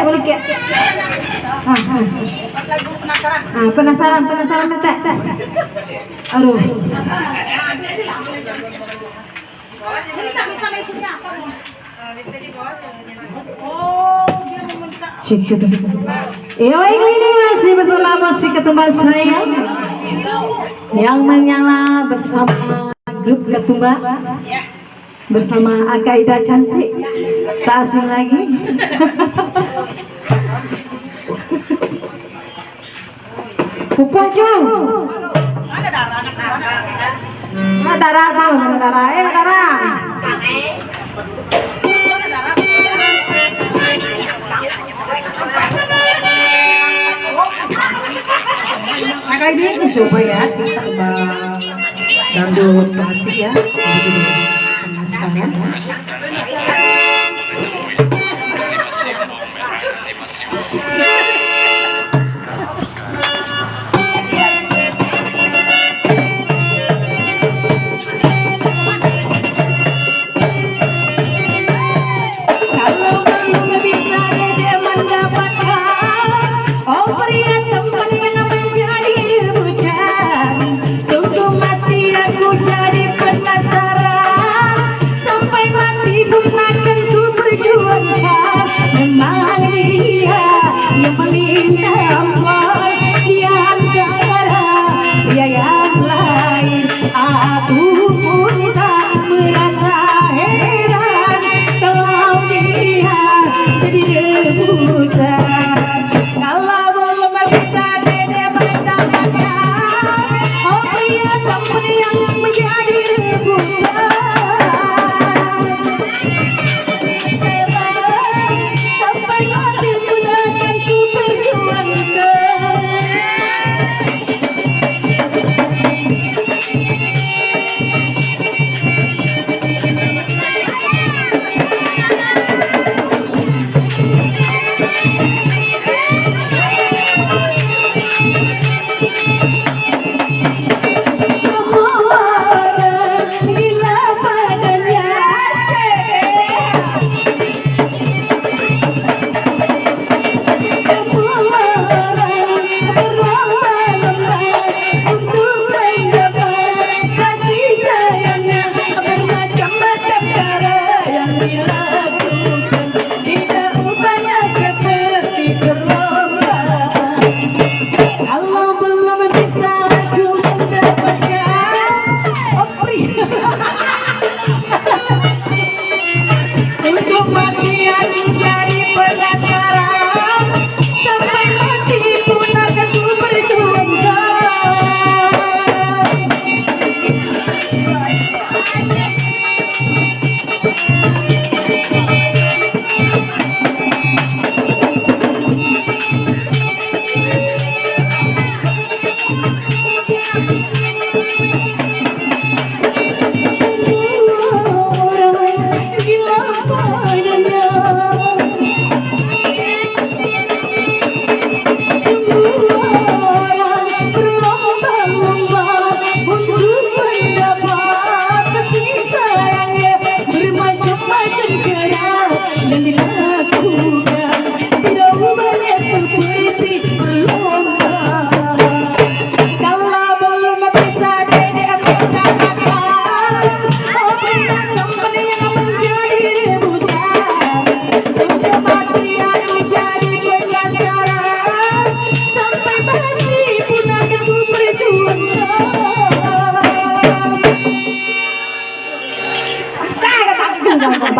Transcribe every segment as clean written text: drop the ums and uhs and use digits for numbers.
Melukiak. Penasaran tak. Aduh. Ini masih bersama musik ketumbar saya yang menyala bersama grup ketumbar bersama Akaida cantik, tak asing lagi. Pupuk jom. Ada darah. Akaida ini coba ya, kita dangdut klasik ya. Yang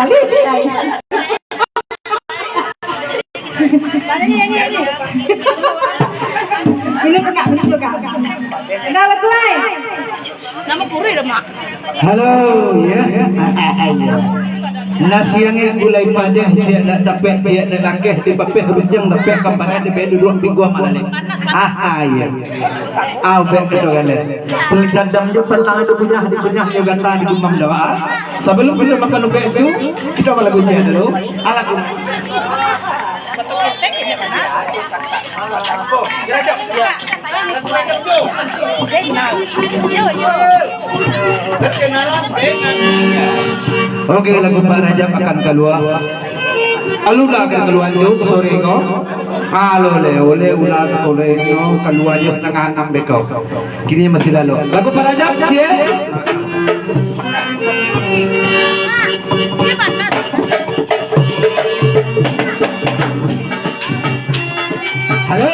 Alis. Ini enggak. Kenal Clay. Nama puri dah mak. Halo, ya. Nasi yang gulai padang dia nak tapek dia nak langkah di papeh rujang tapek kampanan di bed duduk minggu malale. Ya. Bek itu kan. Pendam dia pernah ada punya di gata di gumam dawa. Sebelum kita makan bek itu kita malah punya dulu. Alat Oke, lagu Pak Rajab akan keluar. Alula akan keluar jauh sore ko. Halo le, oleh ulas oleh no keluar jauh setengah 6 beko. Kini masih lalu. Lagu Pak Rajab dia. Halo.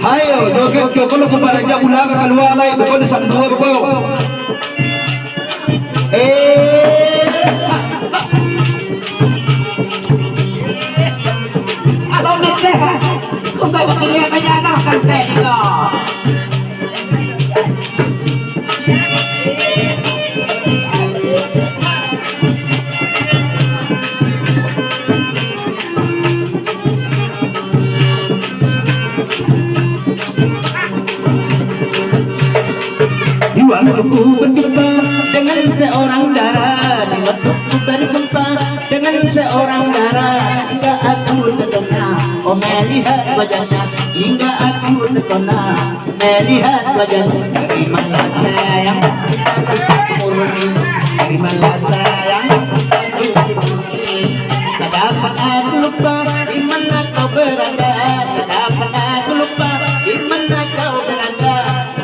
Ayo, joget kalau kepada dia ulang keluar lagi bukan sambil berkau. Halo Mete. Untuk wakilnya kayaknya akan saya. Aku berjumpa dengan seorang dara di waktu berjumpa dengan seorang dara hingga aku terkena melihat wajahnya hingga aku terkena melihat wajahnya dari mana sayang dari mana sayang tak dapat aku lupa di mana kau berada tak dapat aku lupa di mana kau berada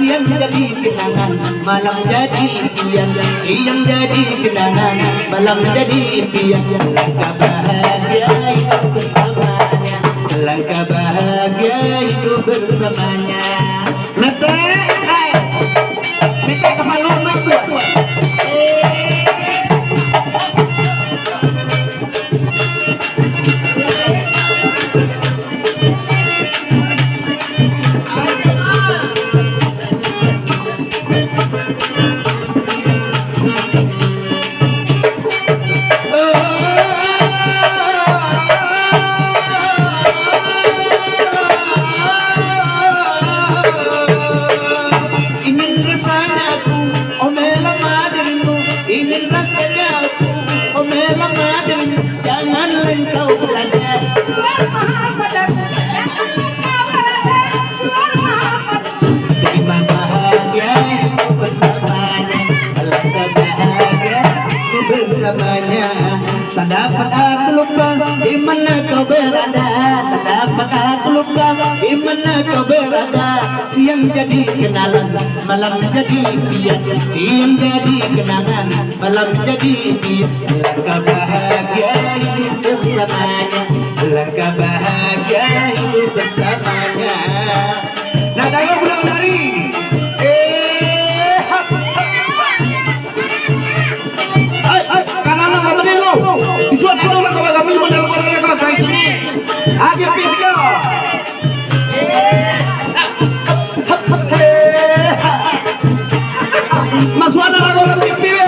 yang jadi kenangan malam jadi impian yang jadi kenangan malam jadi impian langkah bahagia itu bersamanya langkah bahagia itu bersamanya Mete kepala mati tak dapat aku lupa di mana kau berada tak dapat aku lupa di mana kau berada yang jadi kenalan malam jadi impian yang jadi kenangan malam jadi impian langkah bahagia itu bersamanya langkah bahagia itu bersamanya nadanya pulang dari Isuan itu orang kalau kami modal Korea kalau saya ini aja video. Mas Wana orang video.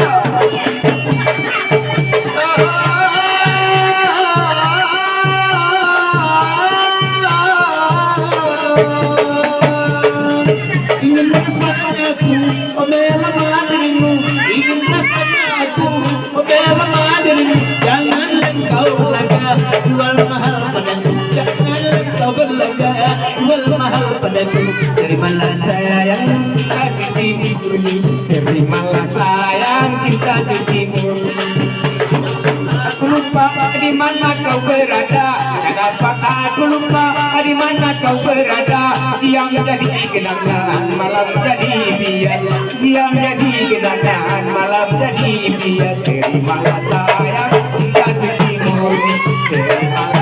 Ingin rasanya aku, obela madrimu. Ingin rasanya aku, obela madrimu. Jangan engkau berlaga, jual mahal padaku. Jangan engkau berlaga, jual mahal padaku. Terimalah sayang kita di timur ini. Terimalah sayang kita di timur. Aku lupa di mana kau berada. Dapat aku lupa di mana kau berada. Siang jadi kenangan, malam jadi impian. Siang jadi kenangan, malam jadi impian. Terimalah sayang kita di timur ini. Terimalah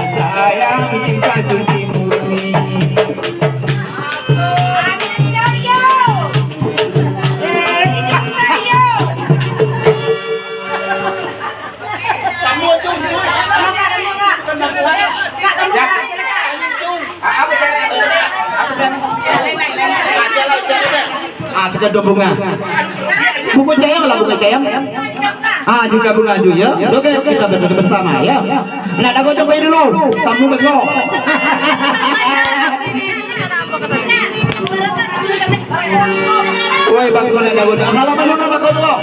Sekedar bunga. Buku cayam lah buku cayam. Juga bunga juga. Oke, kita berdua bersama ya. Nah, aku coba dulu. Tamu bego. Woi, bagus lah aku. Salaman dulu aku dulu.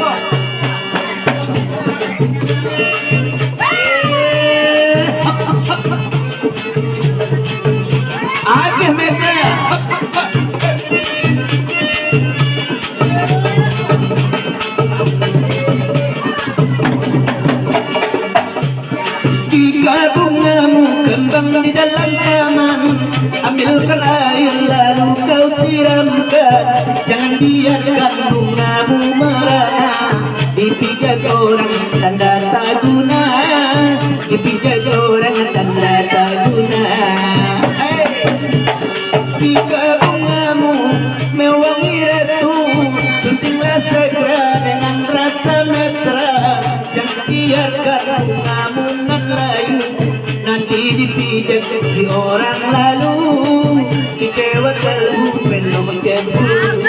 Akhir mereka. Jika bungamu kembang di dalam taman, ambilkan air lalu kau siramkan. Jangan biarkan bungamu merana dipijak orang tanda tak guna, dipijak orang tanda tak guna. Jika bungamu mewangi ratu, suntinglah segera dengan rasa mesra. Jangan biarkan bungamu nan layu, nanti dipijak di orang lalu, kecewa kalbu penuh cemburu.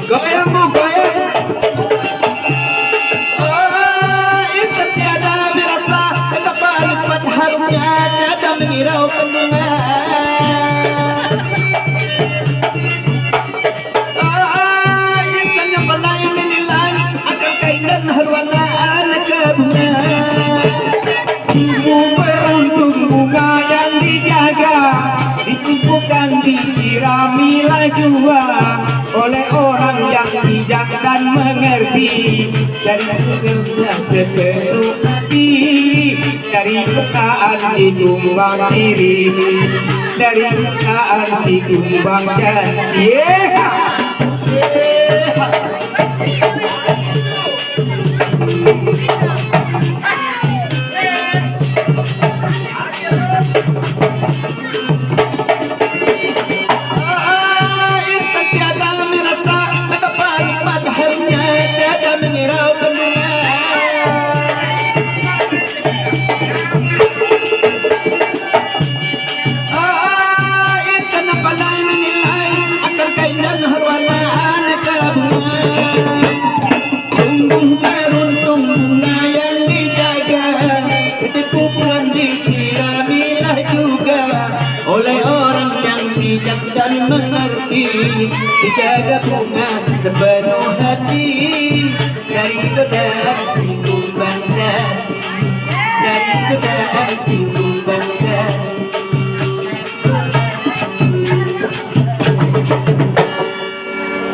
Goyang bu goyang. Itu tiada merasa betapa nikmat harumnya tiada menghiraukan bunga. Insan yang pandai menilai akan keindahan haruana aneka bunga. Sungguh beruntung bunga yang dijaga, ditumpukan disiramilah jua oleh orang yang bijak dan mengerti, dari segenap sepenuh hati, dari kekaan ditumbang diri, dari kekaan ditumbang janji. Oleh orang yang bijak dan mengerti, dijaga bunga sepenuh hati, dari godaan singgung bangga, dari godaan singgung bangga.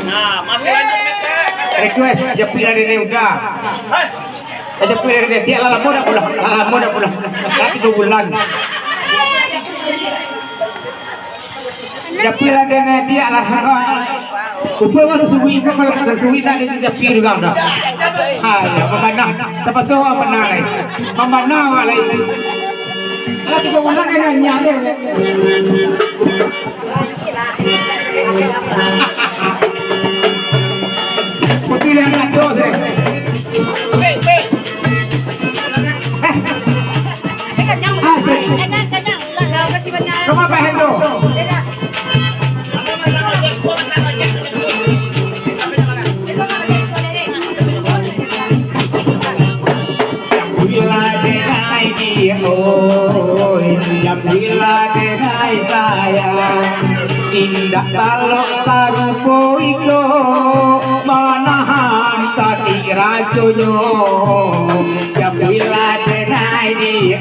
Nah, masih lanjut Request jepi dari ini udah. Jepi dari ini dia lala muda pulang. Tapi 2 bulan. Japira dene dia lah upo wa suwi ka kalau ka suwi na ni japir ga na ya mamana tapaso mamana lai mamana wala ala ti ko wala na nya de putila na dose Koma bahendo Bila denai sayang indah kalau tarupo iko manahan tadi rajonyo bila denai dia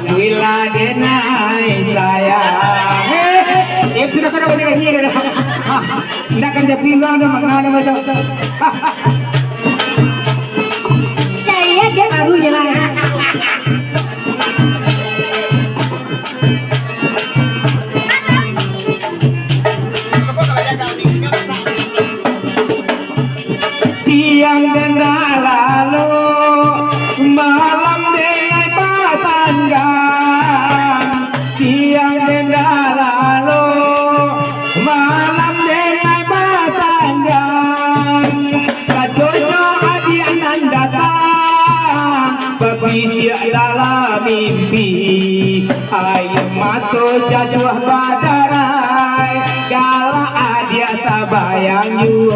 bila denai sayang sudah kena boleh ni dah tidak akan jadi bilang dah makna macam saya dia baru jalan. Siang dan lalu malam dengan patanggang, siang dan lalu malam dengan patanggang, kajojo adian datang jajuh badarai gala adia sabayang yu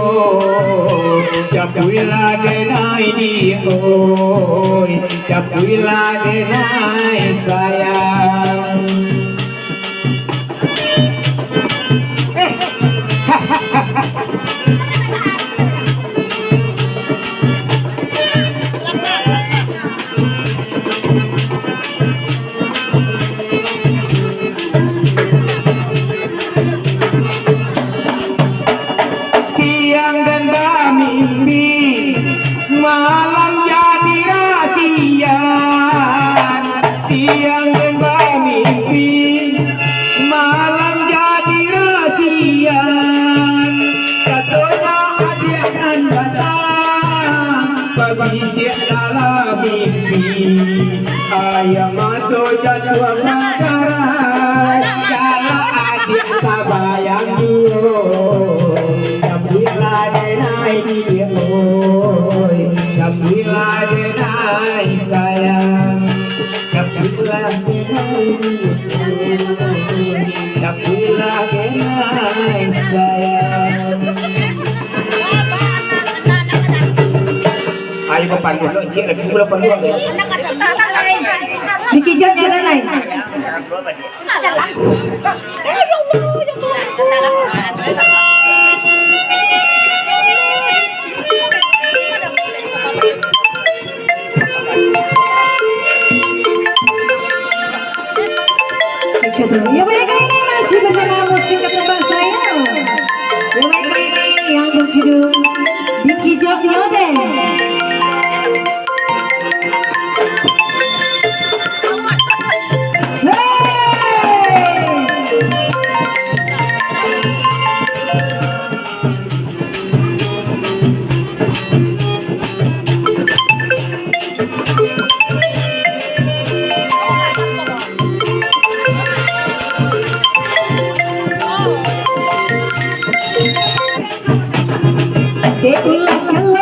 japuila denai di oi japuila denai sayang malam jadi rahasian siang dan bermimpi malam jadi rahasian katanya dia akan datang bagi siap dalam mimpi ayam masuk jatuh badarai kalau adik sabayang dulu Bila denai dia oi, bila denai sayang, bila denai dia, bila denai sayang. Ayo bapak dulu, cik lagi pula pandu. Dikijat jalan lain. Ya baik ini masih bersama musik ketebak saya. Ya baik ini yang berjudul Dikijat Yoden. Itulah kalau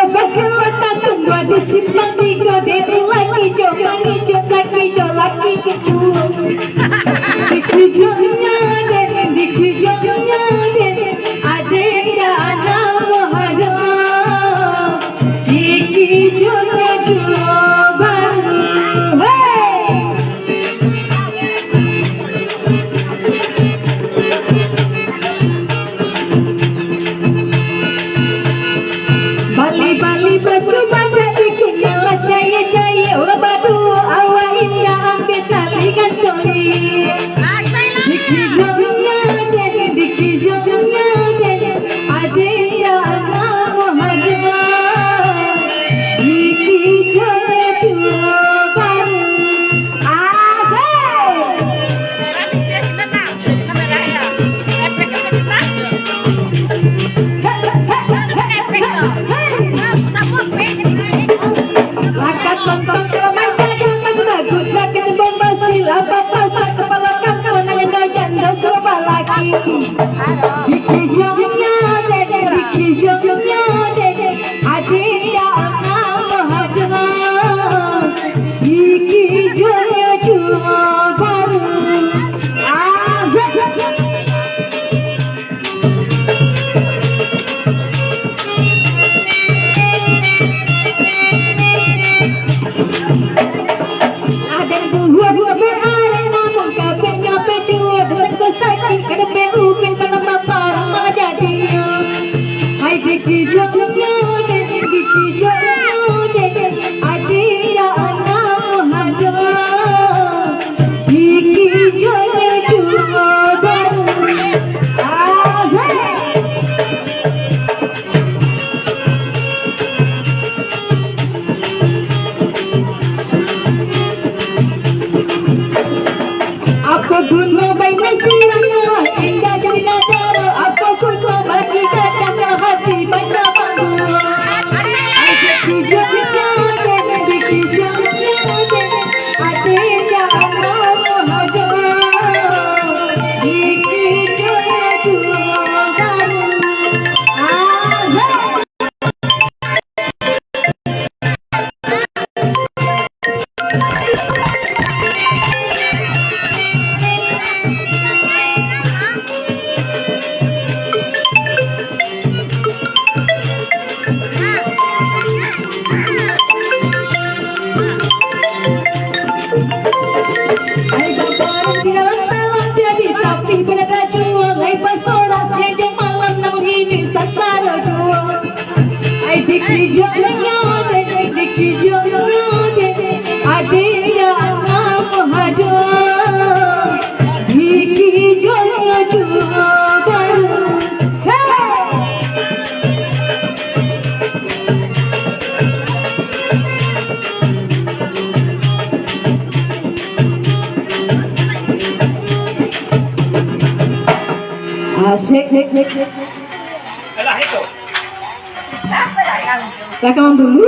Rekaman dulu.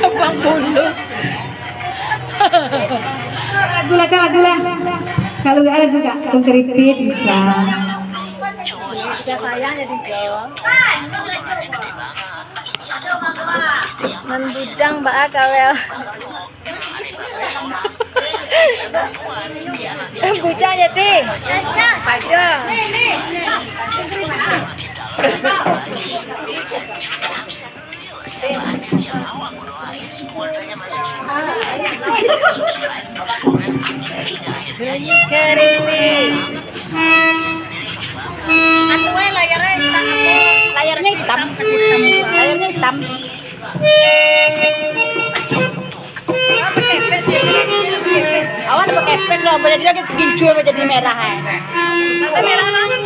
Abang bulu. Lagu. Kalau nggak ada juga keripik bisa. Bisa sayang jadi jawab. Membujang mbak kawel. Bujang jadi. Bujang. Layarnya hitam. Layarnya hitam. Awan pakai pen loh, jadi lagi kincu jadi merah. Tapi merah banget.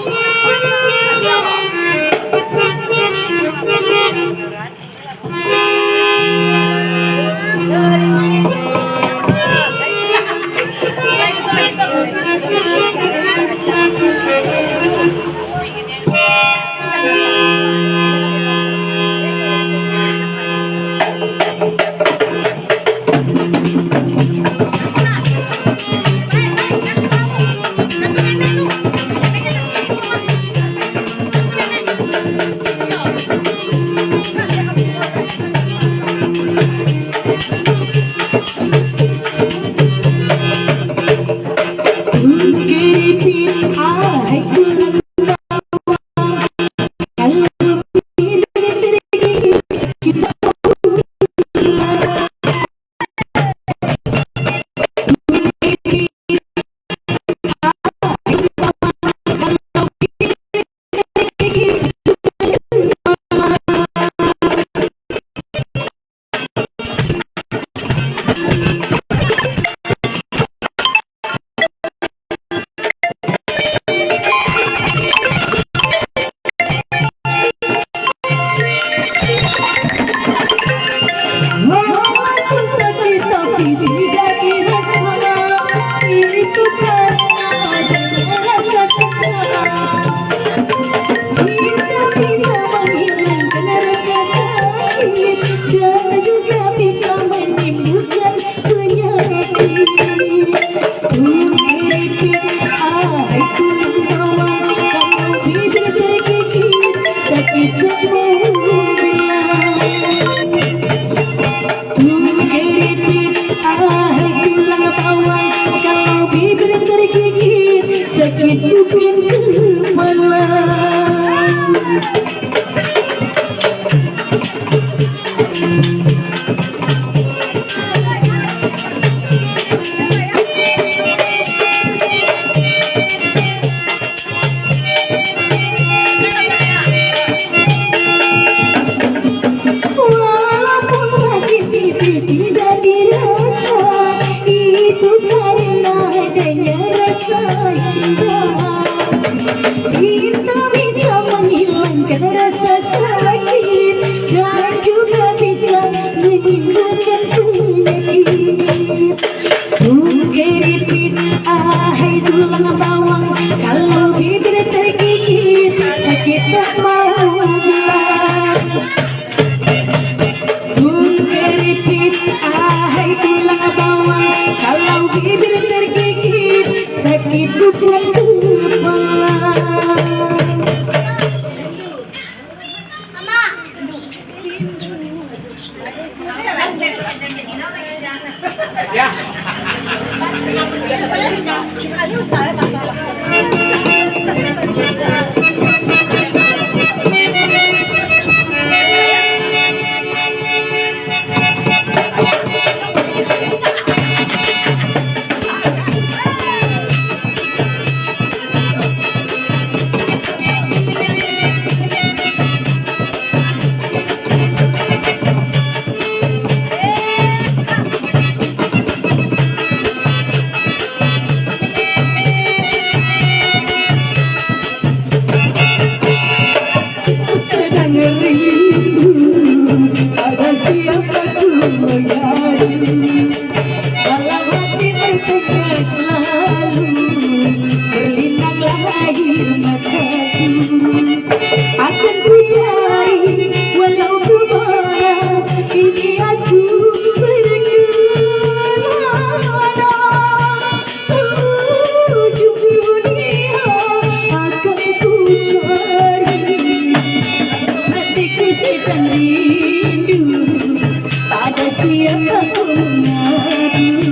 siapa ku mengadu,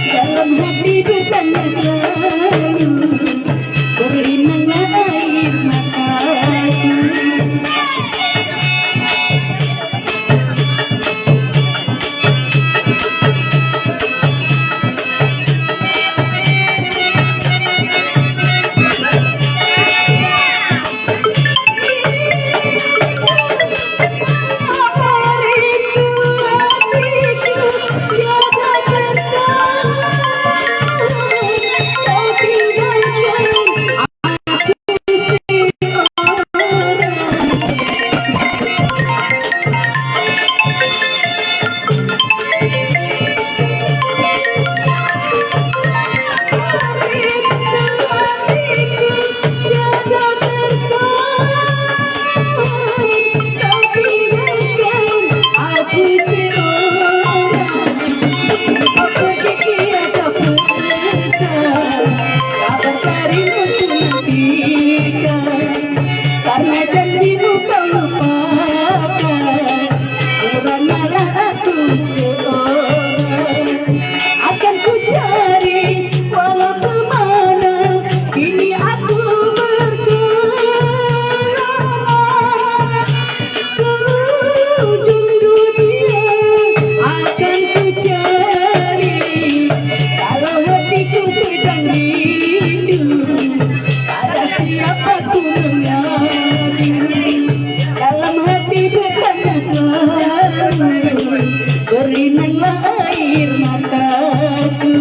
dalam hati bertanya selalu, berinanglah air mataku. Karena janjimu kau lupakan, kemanalah aku seorang, akan ku cari walau kemana, kini aku berkelana, ke ujung dunia akan ku cari, kalau hatiku sedang rindu, ada siapa ku mengadu, dalam hati bertanya selalu, berinanglah air mataku.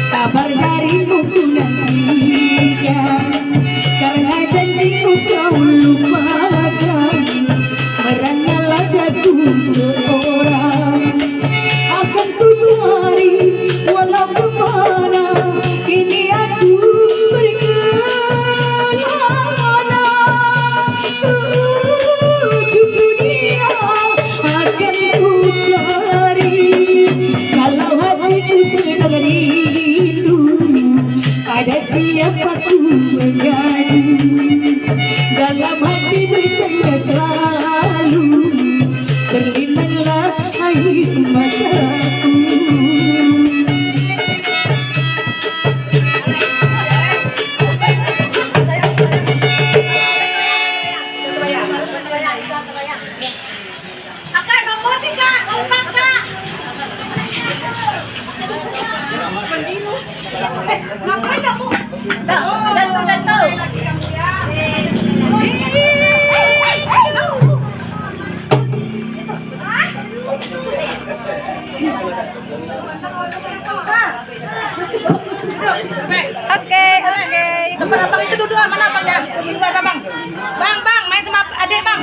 Kabar darimu ku nantikan, karena janjiku kau lupakan, meranalah daku seorang, akan ku cari walau kemana, kini aku berkelana, ke ujung dunia akan ku cari, kalau hatiku sedang rindu, ada siapa ku mengadu, dalam hati bertanya selalu, berlinanglah air mataku. Akak, nomor 3, kompak, Kak. Ngapain kamu? Jatuh. Oke. Depan abang itu duduk, mana abangnya? Duduk abang. Bang, main sama adik bang.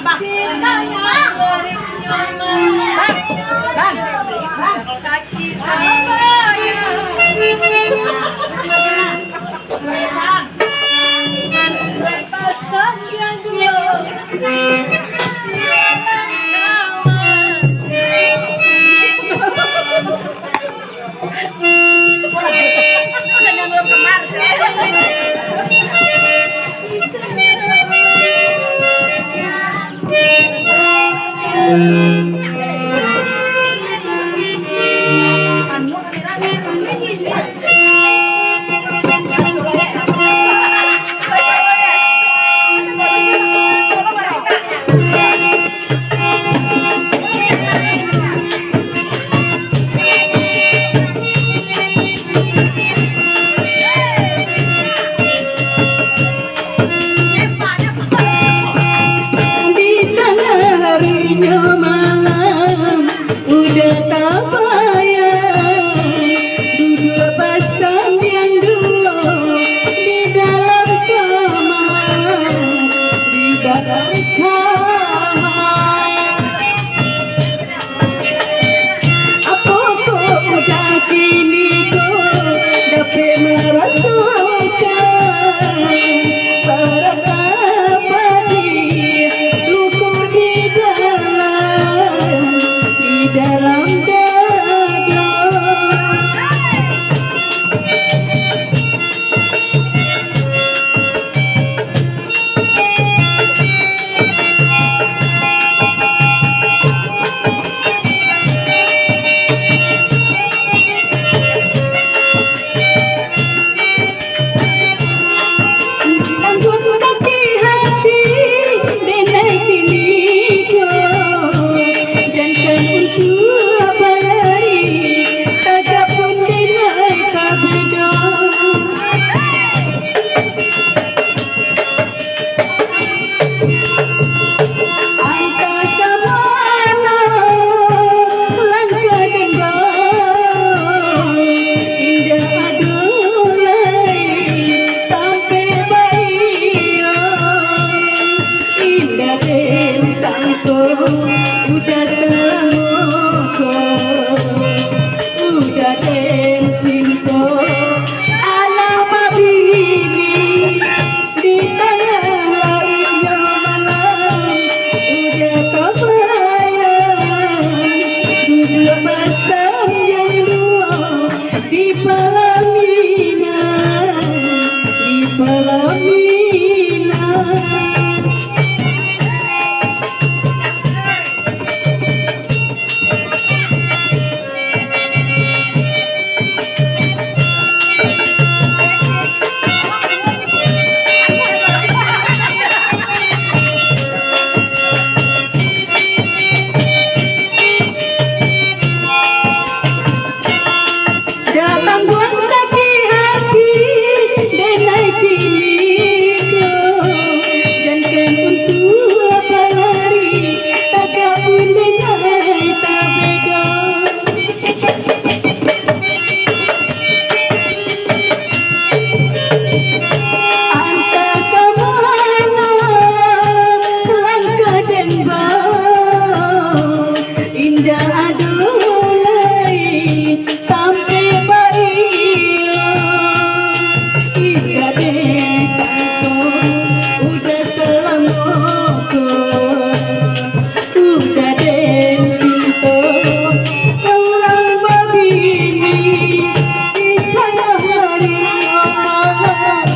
Bang. pelaminan. Datang buang sakit hati dan naik diriku, jangan untuk apa lari, takkan pun dengai tak beda. Antara kemana langkah dan bau, indah adulai sampai baik. Ika desaku udah selamaku, udah den cinta orang babini di sana hari aman.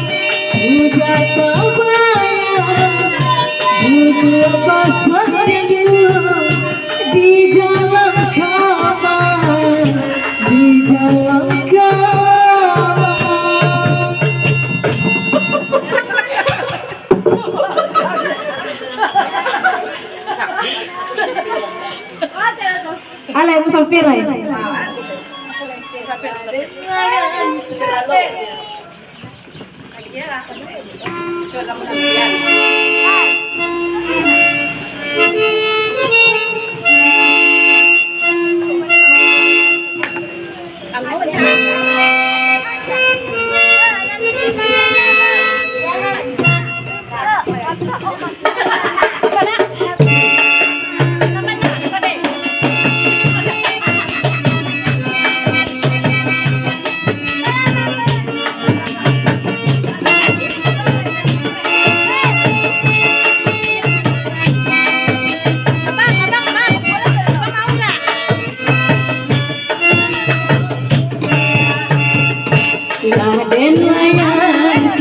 Udah kebayang udah pasangnya di dalam kamar, di dalam kamar. Alay mo sa piray. Laden layarkan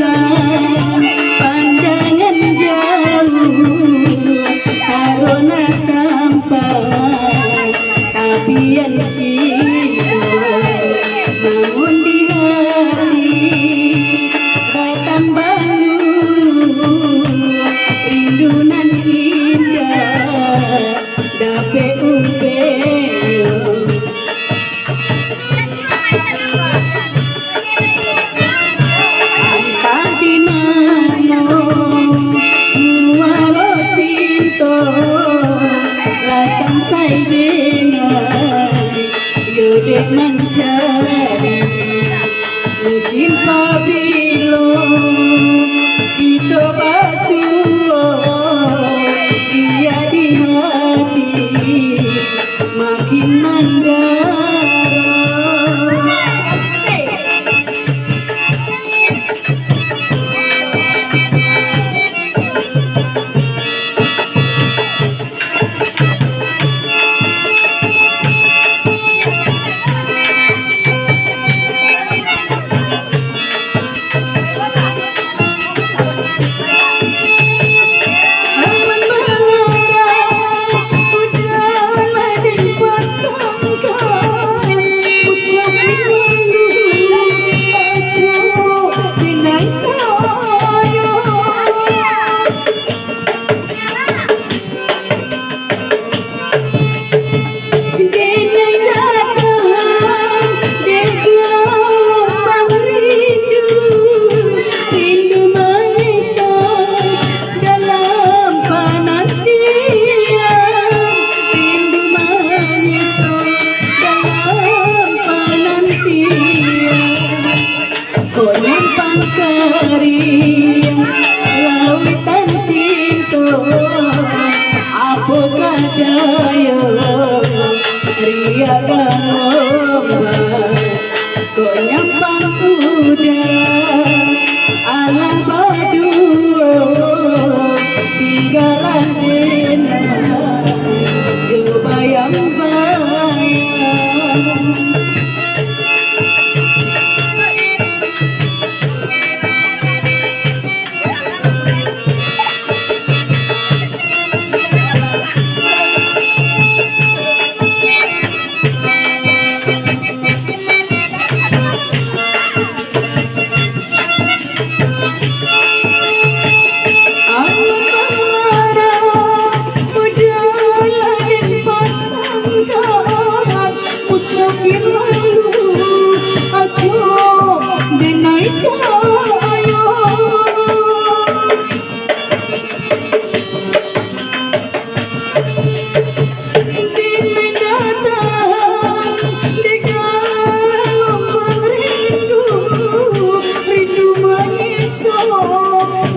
pandangan jauh, karena tampak tapian cinta, namun di hati datang baru rindunan indah dape upeyo. Yudek mencari musim pabilo, kita basuh dia di hati makin mendalam.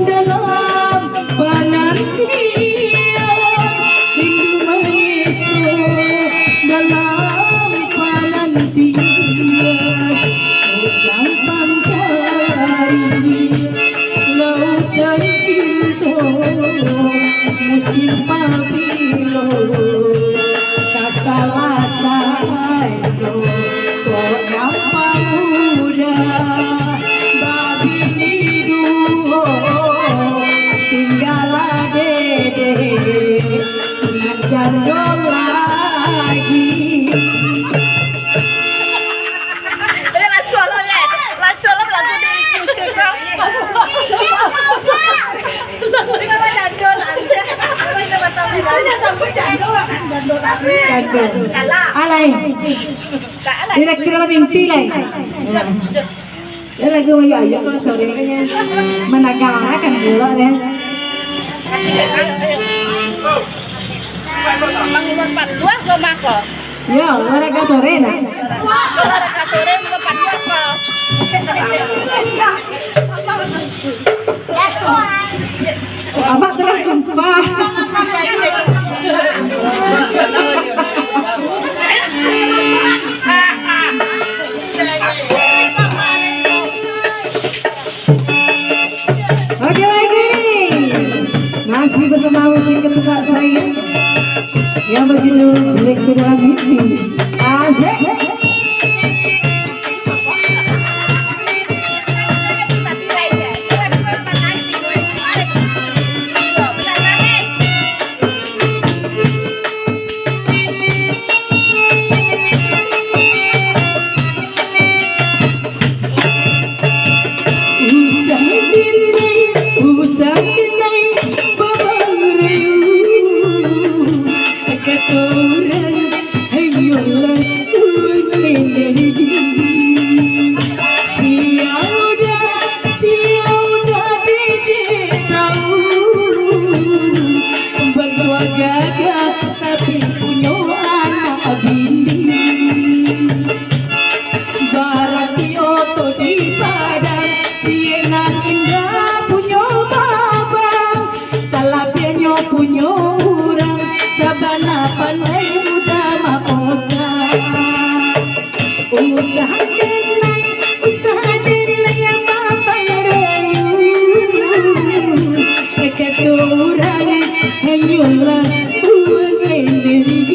dalam penantian, rindu mengisu dalam penantian. Oh gampang cari lautan cinta, musim pabilo kasalah sayo. Kok gampang mudah babi nidu tinggal dede ngajar lagi. Langsung lah lagu di musik kau. Kenapa jadul aja? Alay. Kira-kira mimpi lah. Dia lagu ayo ayo kalau sore kayaknya menagakan bola deh. Mangunan panduan kau mako. Ya, olahraga sore lah. Olahraga sore mau panduan kau. Abang terus sumpah. Oke lagi, masih bersama musik ketupat saya yang berjudul Jelek Dalam Mimpi. Asik. Tapi punya anak bini barang Kyoto di Padang, Sienang indah punya babang, Salapianyo punya urang, Sabana pandai muda makosa. Usaha denai yang babang rayu, keturang hanyulah uang sendiri.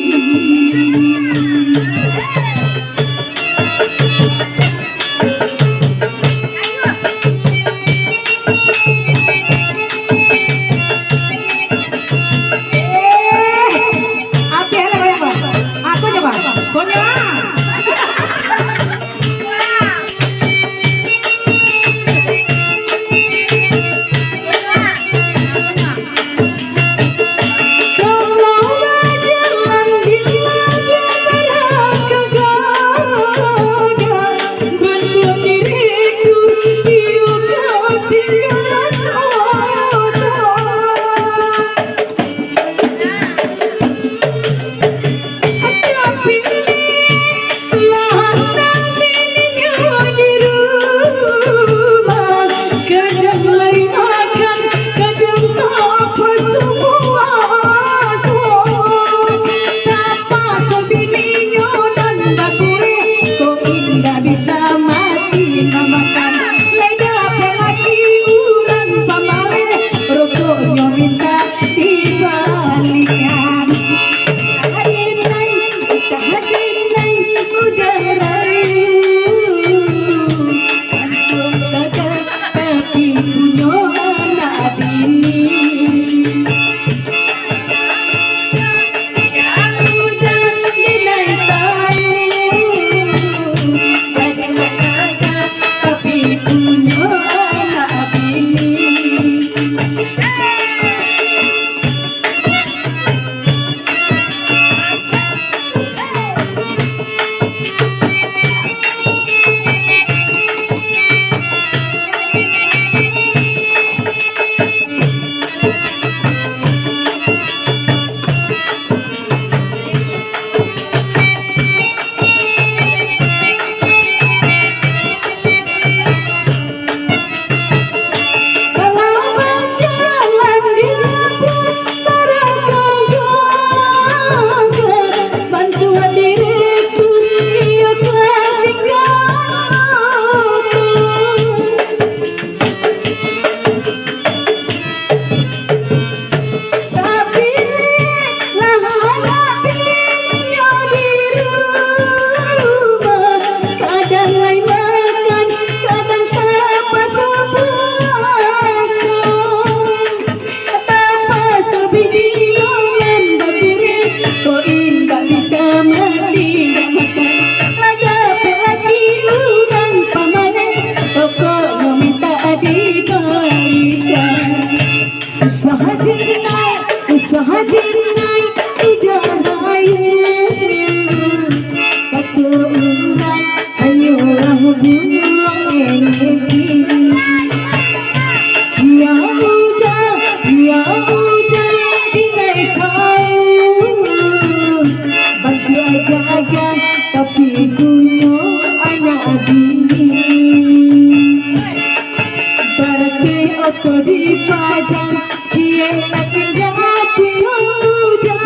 dipajang dia makin hati hujan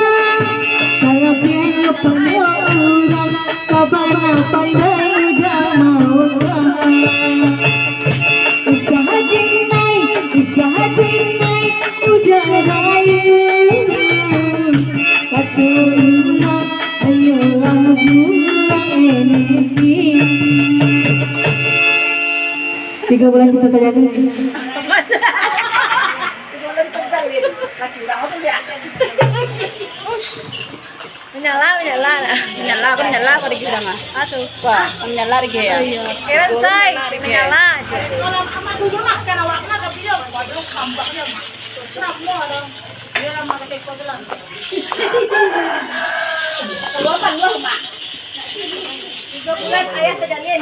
saya punya orang kabarnya pandai mau usaha dinai udah raya satu rumah ayo lagu energi 3 bulan kita terjadi menyala kok di kita mah. Atuh. Wah, menyala lagi ya. Keren say, menyala aja. Kalau makan awakna ka video, waduh kambaknya. Kenapa ada? Dia lama pakai kogelan. Kalau kan lo, Pak. 3 bulan ayah terjalin.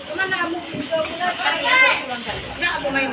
Kemana kamu 3 bulan ayah? Enggak mau main.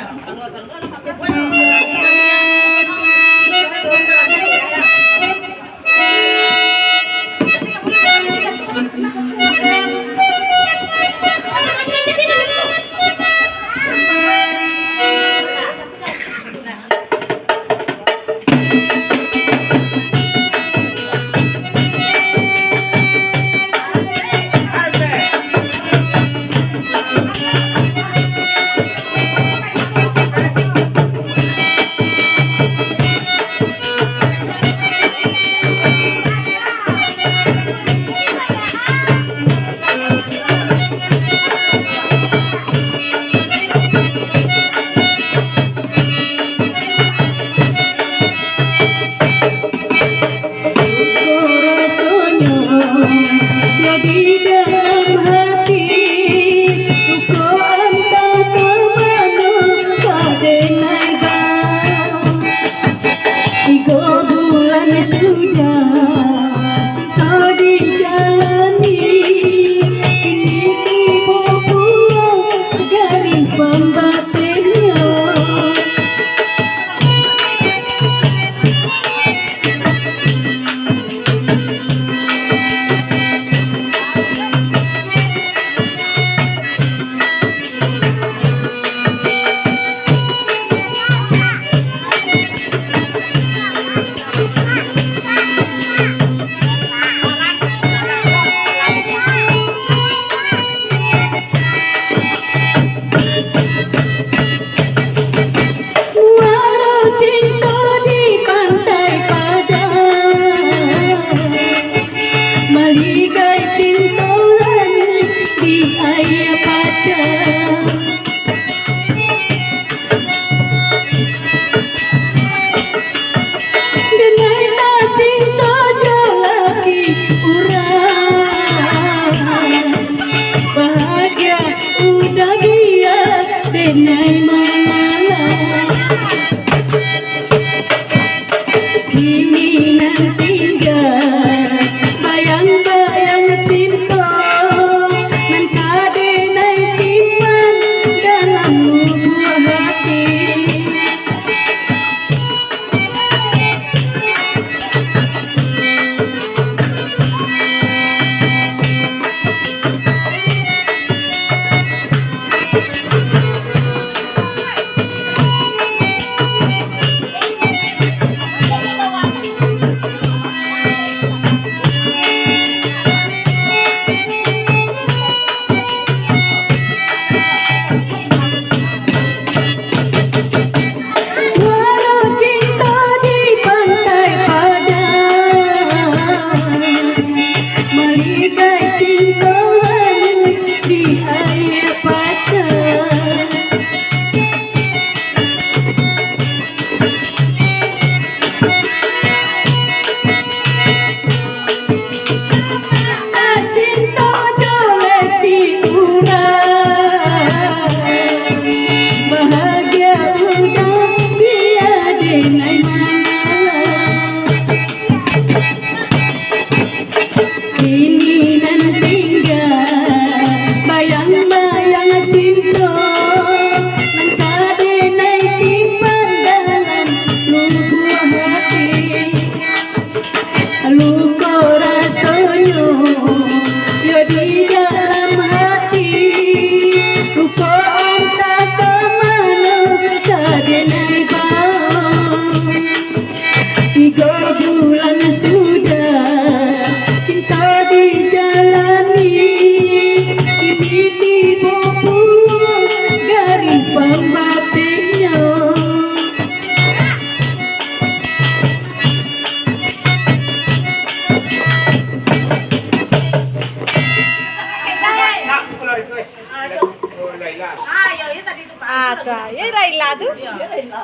Laila tuh.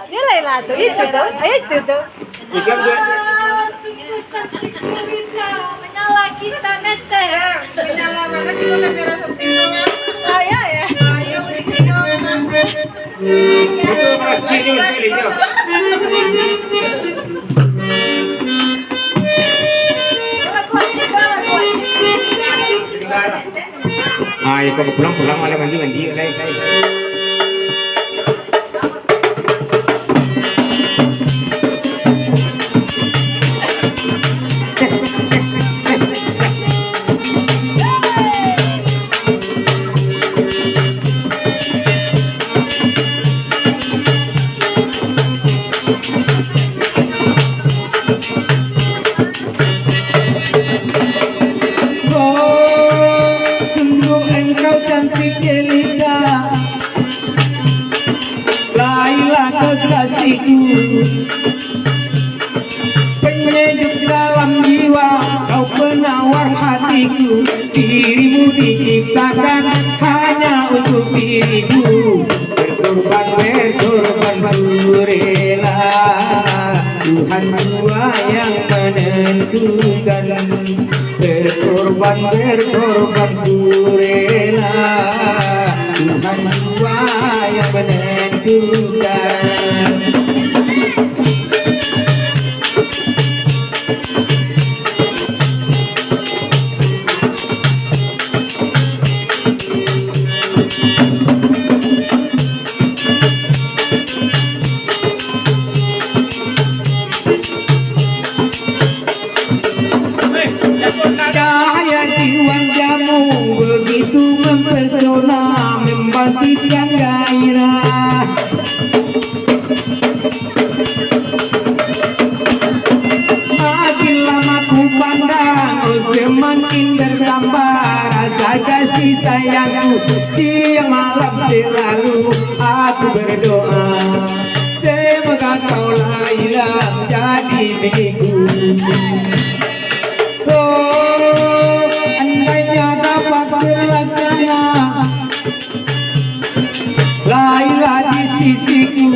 Dia Laila tuh. Itu tuh. Itu tuh. Siap gue. Menyala kita nete. Menyala banget juga udah merah sentil ya. Oh ya ya. Ayo berisi dong. Itu masih ini masih ini. Ah, ya kalau pulang malah mandi lagi. Penyejuk dalam jiwa, kau penawar hatiku. Dirimu diciptakan hanya untuk dirimu. Berkorban ku rela, Tuhan jua yang menentukan. Berkorban ku rela, Tuhan jua yang menentukan. Cahaya di wajahmu begitu mempesona, membangkitkan gairah. Makin lama ku pandang, oh semakin bertambah rasa kasih sayangku. Siang malam selalu aku berdoa, semoga kau Laila jadi milikku. Andainya dapat terlaksana Laila di sisiku,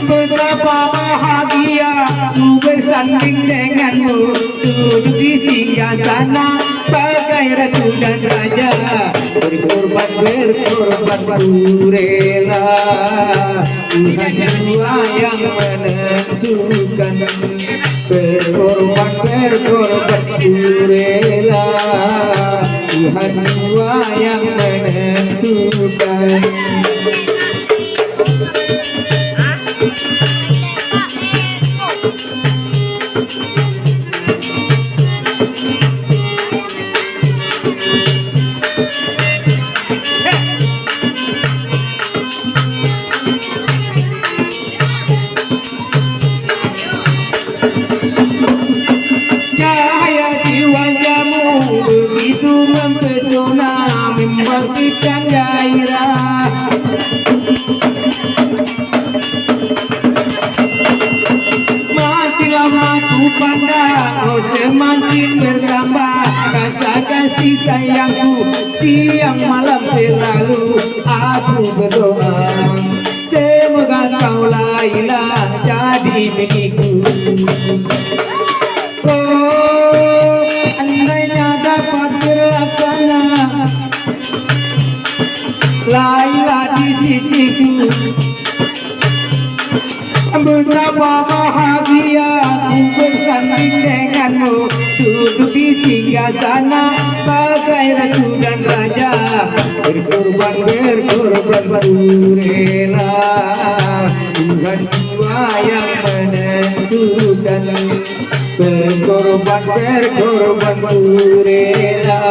betapa bahagia ku bersanding denganmu, duduk di singgasana bagai ratu dan raja. Berkorban ku rela, Tuhan jua yang menentukan. Berkorban ku rela, Tuhan jua yang menentukan. Cahaya di wajahmu begitu mempesona, membangkitkan gairah. Makin lama ku pandang, oh semakin bertambah rasa kasih sayangku. Siang malam selalu aku berdoa, semoga kau Laila jadi milikku. Oh, andainya dapat terlaksana Laila di sisiku, betapa bahagia ku bersanding denganmu, duduk di singgasana bagai ratu dan raja. Berkorban ku rela, Tuhan jua yang menentukan. Berkorban ku rela,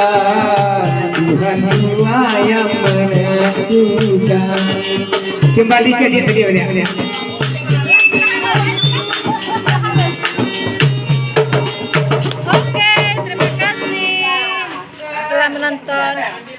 Tuhan jua yang menentukan. Kembali ke dia tadi.